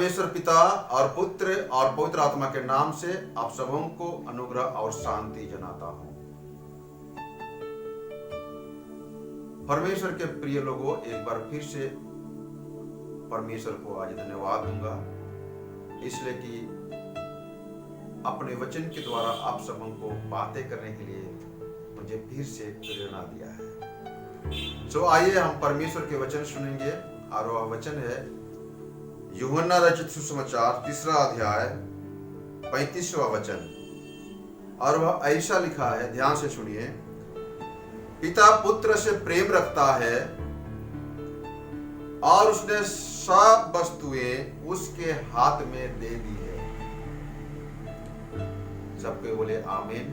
परमेश्वर पिता और पुत्र और पवित्र आत्मा के नाम से आप सबों को अनुग्रह और शांति जनाता हूं। परमेश्वर के प्रिय लोगों, एक बार फिर से परमेश्वर को आज धन्यवाद दूंगा, इसलिए कि अपने वचन के द्वारा आप सबों को बातें करने के लिए मुझे फिर से प्रेरणा दिया है। तो आइए हम परमेश्वर के वचन सुनेंगे, और वह वचन है यूहन्ना रचित सुसमाचार 3 अध्याय 35वां वचन, और वह ऐसा लिखा है, ध्यान से सुनिए। पिता पुत्र से प्रेम रखता है और उसने सब वस्तुएं उसके हाथ में दे दी है। सबके बोले आमीन।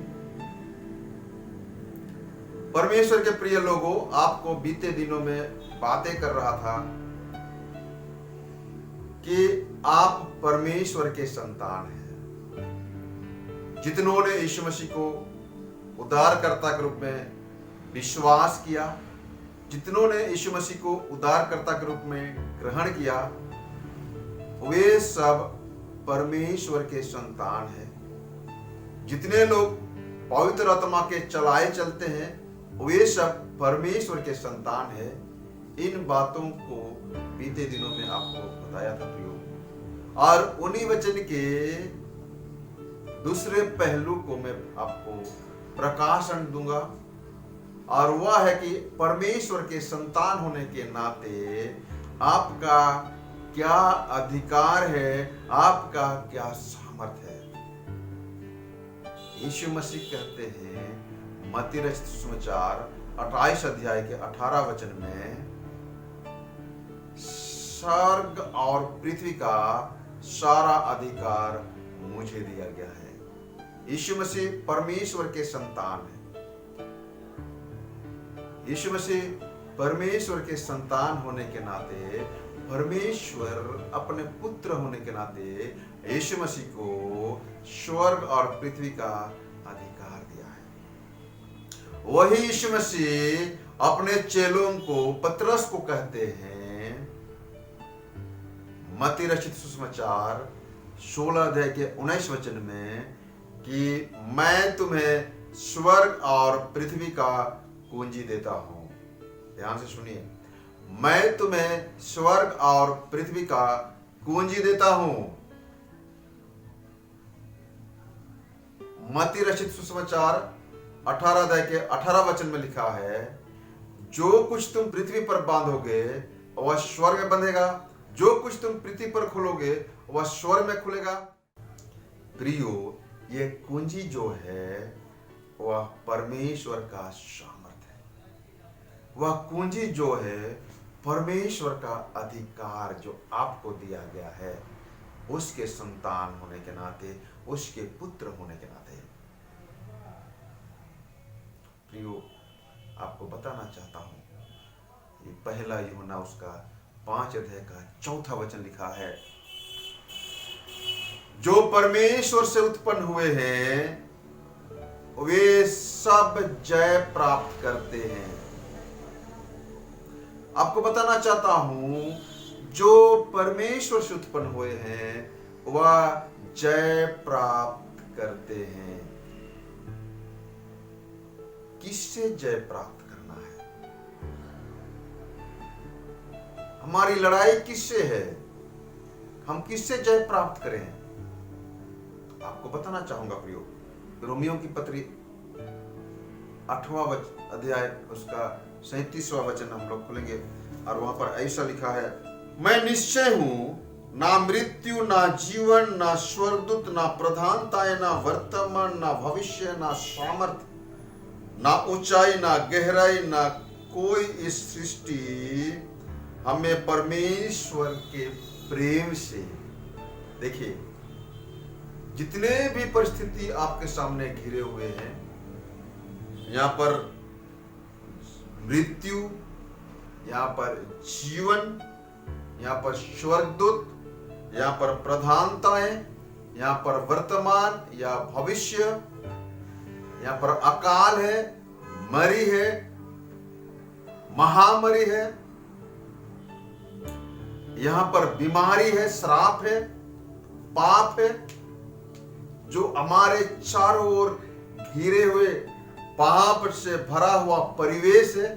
परमेश्वर के प्रिय लोगों, आपको बीते दिनों में बातें कर रहा था कि आप परमेश्वर के संतान हैं। जितनों ने यीशु मसीह को उद्धारकर्ता के रूप में विश्वास किया, जितनों ने यीशु मसीह को उद्धारकर्ता के रूप में ग्रहण किया, वे सब परमेश्वर के संतान हैं। जितने लोग पवित्र आत्मा के चलाए चलते हैं, वे सब परमेश्वर के संतान हैं। इन बातों को बीते दिनों में आपको बताया था प्रियो, और उन्हीं वचन के दूसरे पहलू को मैं आपको प्रकाशन दूंगा, और वह है कि परमेश्वर के संतान होने के नाते आपका क्या अधिकार है, आपका क्या सामर्थ्य है। यीशु मसीह कहते हैं मत्ती रचित सुसमाचार 28 अध्याय के 18 वचन में, स्वर्ग और पृथ्वी का सारा अधिकार मुझे दिया गया है। यीशु मसीह परमेश्वर के संतान है। यीशु मसीह परमेश्वर के संतान होने के नाते, परमेश्वर अपने पुत्र होने के नाते यीशु मसीह को स्वर्ग और पृथ्वी का अधिकार दिया है। वही यीशु मसीह अपने चेलों को, पतरस को कहते हैं मत्ती रचित सुसमाचार 16 अध्याय के 19 वचन में कि मैं तुम्हें स्वर्ग और पृथ्वी का कुंजी देता हूं। ध्यान से सुनिए, मैं तुम्हें स्वर्ग और पृथ्वी का कुंजी देता हूं। मत्ती रचित सुसमाचार 18 अध्याय के 18 वचन में लिखा है, जो कुछ तुम पृथ्वी पर बांधोगे वह स्वर्ग में बंधेगा, जो कुछ तुम पृथ्वी पर खोलोगे वह स्वर्ग में खुलेगा। प्रियो, ये कुंजी जो है वह परमेश्वर का सामर्थ्य है। वह कुंजी जो है परमेश्वर का अधिकार जो आपको दिया गया है, उसके संतान होने के नाते, उसके पुत्र होने के नाते। प्रियो, आपको बताना चाहता हूं, ये पहला यूहन्ना उसका 5 अध्याय का 4 वचन लिखा है, जो परमेश्वर से उत्पन्न हुए हैं वे सब जय प्राप्त करते हैं। आपको बताना चाहता हूं, जो परमेश्वर से उत्पन्न हुए हैं वह जय प्राप्त करते हैं। किससे जय प्राप्त करना है? हमारी लड़ाई किससे है? हम किससे जय प्राप्त करें? आपको बताना चाहूंगा प्रियो, रोमियो की पत्री 8वां अध्याय उसका 37वां वचन हम लोग खोलेंगे, और वहां पर ऐसा लिखा है, मैं निश्चय हूं, ना मृत्यु, ना जीवन, ना स्वर्गदूत, ना प्रधानताएं, ना वर्तमान, ना भविष्य, ना सामर्थ, ना ऊंचाई, ना गहराई, ना कोई इस सृष्टि हमें परमेश्वर के प्रेम से, देखिए, जितने भी परिस्थिति आपके सामने घिरे हुए हैं, यहां पर मृत्यु, यहां पर जीवन, यहां पर स्वर्गदूत, यहां पर प्रधानताएं, यहां पर वर्तमान या भविष्य, यहां पर अकाल है, मरी है, महामरी है, यहां पर बीमारी है, श्राप है, पाप है, जो हमारे चारों ओर घिरे हुए पाप से भरा हुआ परिवेश है,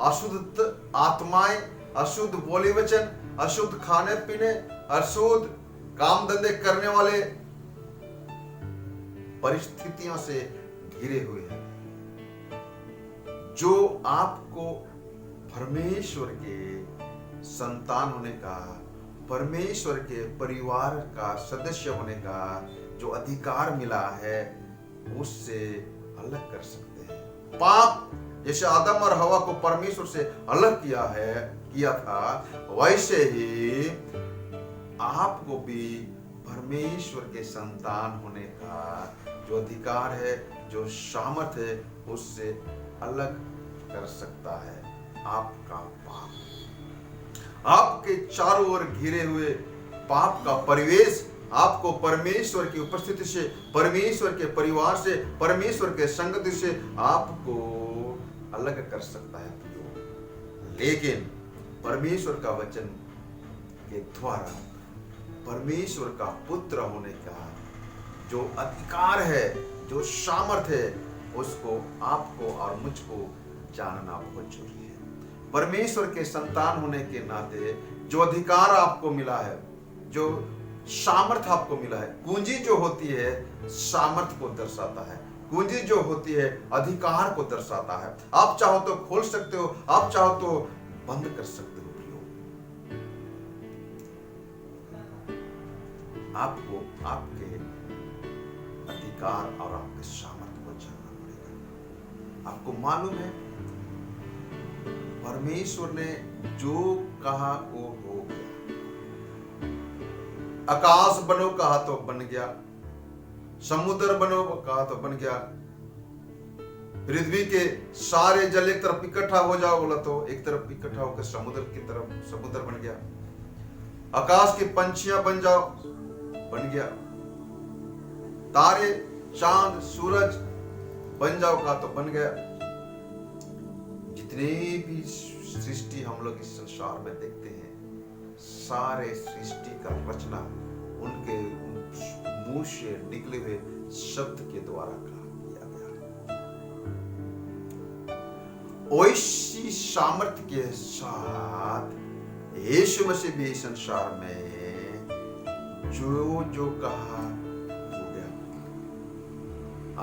अशुद्ध आत्माएं, अशुद्ध बोली वचन, अशुद्ध खाने पीने, अशुद्ध काम धंधे करने वाले परिस्थितियों से घिरे हुए हैं, जो आपको परमेश्वर के संतान होने का, परमेश्वर के परिवार का सदस्य होने का जो अधिकार मिला है, उससे अलग कर सकते हैं। पाप जैसे आदम और हवा को परमेश्वर से अलग किया था, वैसे ही आपको भी परमेश्वर के संतान होने का जो अधिकार है, जो सामर्थ है, उससे अलग कर सकता है आपका पाप। आपके चारों ओर घिरे हुए पाप का परिवेश आपको परमेश्वर की उपस्थिति से, परमेश्वर के परिवार से, परमेश्वर के संगति से आपको अलग कर सकता है। लेकिन परमेश्वर का वचन के द्वारा परमेश्वर का पुत्र होने का जो अधिकार है, जो सामर्थ्य है, उसको आपको और मुझको जानना बहुत जरूरी है। परमेश्वर के संतान होने के नाते जो अधिकार आपको मिला है, जो सामर्थ आपको मिला है, कुंजी जो होती है सामर्थ को दर्शाता है, कुंजी जो होती है अधिकार को दर्शाता है। आप चाहो तो खोल सकते हो, आप चाहो तो बंद कर सकते हो। प्रियो, आपको आपके अधिकार और आपके सामर्थ को जानना पड़ेगा। आपको मालूम है परमेश्वर ने जो कहा वो हो गया। आकाश बनो कहा तो बन गया, समुद्र बनो कहा तो बन गया, पृथ्वी के सारे जल एक तरफ इकट्ठा हो जाओ बोला तो एक तरफ इकट्ठा होकर समुद्र की तरफ समुद्र बन गया। आकाश की पंछियां बन जाओ, बन गया। तारे, चांद, सूरज बन जाओ कहा तो बन गया। जितने भी सृष्टि हम लोग इस संसार में देखते हैं, सारे सृष्टि का रचना उनके मुंह से निकले हुए शब्द के द्वारा किया गया। वैसी सामर्थ्य के साथ यीशु मसीह भी संसार में जो जो कहा हो गया।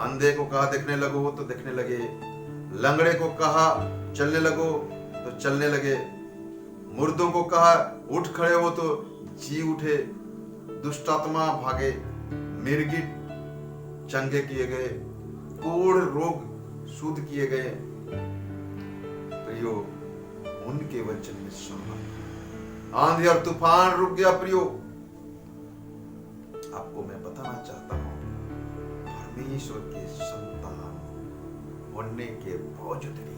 अंधे को कहा देखने लगो तो देखने लगे, लंगड़े को कहा चलने लगो तो चलने लगे, मुर्दों को कहा उठ खड़े हो तो जी उठे, दुष्टात्मा भागे, मिर्गी चंगे किए गए, कोढ़ रोग शुद्ध किए गए। प्रियो, उनके वचन में सामर्थ। आंधी और तूफान रुक गया। प्रियो, आपको मैं बताना चाहता हूं, परमेश्वर के संतान होने के बावजूद भी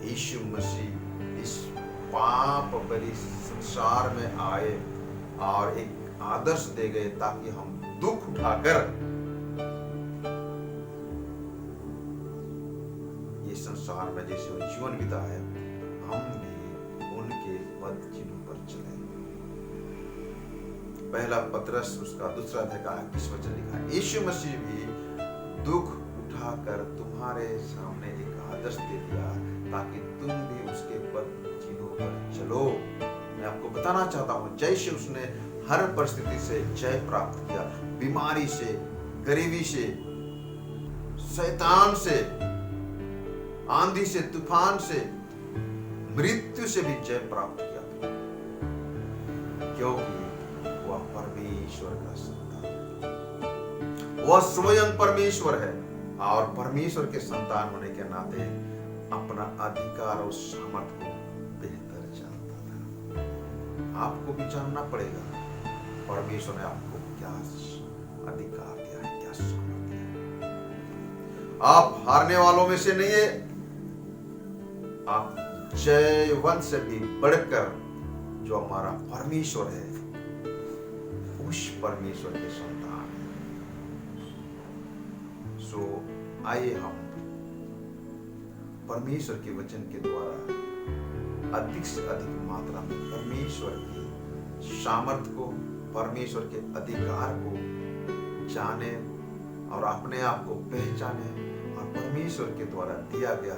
यीशु मसीह इस पाप भरी संसार में आए और एक आदर्श दे गए ताकि हम दुख उठाकर ये संसार में जैसे वो जीवन बिताए, हम भी उनके पद चिन्हों पर चले। पहला पतरस उसका दूसरा अध्याय का 21 वचन लिखा है, यीशु मसीह भी दुख उठाकर तुम्हारे सामने एक आदर्श दे दिया ताकि तुम भी उसके पद चिन्हों पर चलो। मैं आपको बताना चाहता हूं, जैसे उसने हर परिस्थिति से जय प्राप्त किया, बीमारी से, गरीबी से, शैतान से, आंधी से, तूफान से, मृत्यु से भी जय प्राप्त किया, क्योंकि वह परमेश्वर का संतान, वह स्वयं परमेश्वर है और परमेश्वर के संतान होने के नाते अपना अधिकार और सामर्थ्य को बेहतर जानता था। आपको भी जानना पड़ेगा परमेश्वर ने आपको क्या अधिकार दिया है, क्या सामर्थ्य है। आप हारने वालों में से नहीं है, आप जयवंत से भी बढ़कर जो हमारा परमेश्वर है, उस परमेश्वर के संतान है। सो आइए हम परमेश्वर के वचन के द्वारा अधिक से अधिक मात्रा में परमेश्वर की सामर्थ को, परमेश्वर के अधिकार को जाने और अपने आप को पहचाने और परमेश्वर के द्वारा दिया गया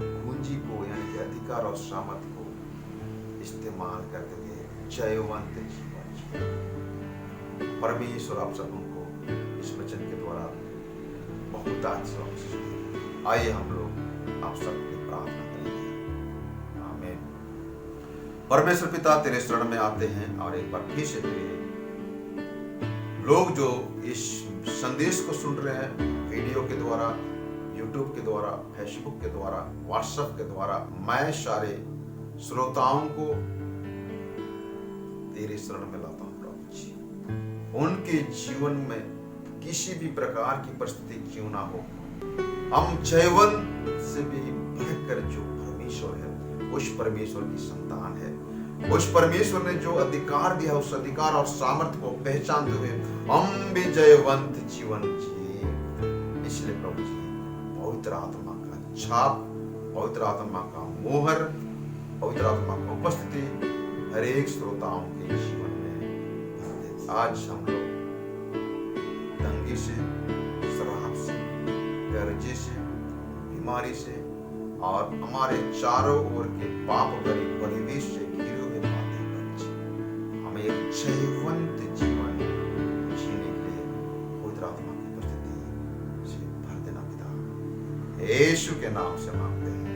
पूंजी को यानी कि अधिकार और सामर्थ को इस्तेमाल करते हुए जयवंत जीवन जिए। परमेश्वर आप सबको इस वचन के द्वारा बहुत आशीष। आइए हम लोग आप सबके प्रार्थना करेंगे। आमीन। परमेश्वर पिता, तेरे शरण में आते हैं और एक बार फिर से तेरे लोग जो इस संदेश को सुन रहे हैं, वीडियो के द्वारा, यूट्यूब के द्वारा, फेसबुक के द्वारा, व्हाट्सएप के द्वारा, मैं सारे श्रोताओं को तेरे शरण में लाता हूं प्रभु जी। उनके जीवन में किसी भी प्रकार की परिस्थिति क्यों ना हो, हम जयवंत से भी बढ़कर जो परमेश्वर है, उस परमेश्वर की संतान है। उस परमेश्वर ने जो अधिकार दिया, उस अधिकार और सामर्थ्य को पहचानते हुए हम भी जयवंत जीवन जिए। इसलिए प्रभु जी, पवित्र आत्मा का छाप, पवित्र आत्मा का मोहर, पवित्र आत्मा की उपस्थिति हर एक श्रोताओं के जीवन में भर दे। आज हम लोग तंगी से, शराब से, कर्जे से, बीमारी से और हमारे चारों ओर के पाप भरे परिवेश से घिरे हुए पाते हैं। हमें एक जयवंत जीवन जीने के लिए पवित्र आत्मा की उपस्थिति से भर देना पिता, यीशु के नाम से मांगते हैं।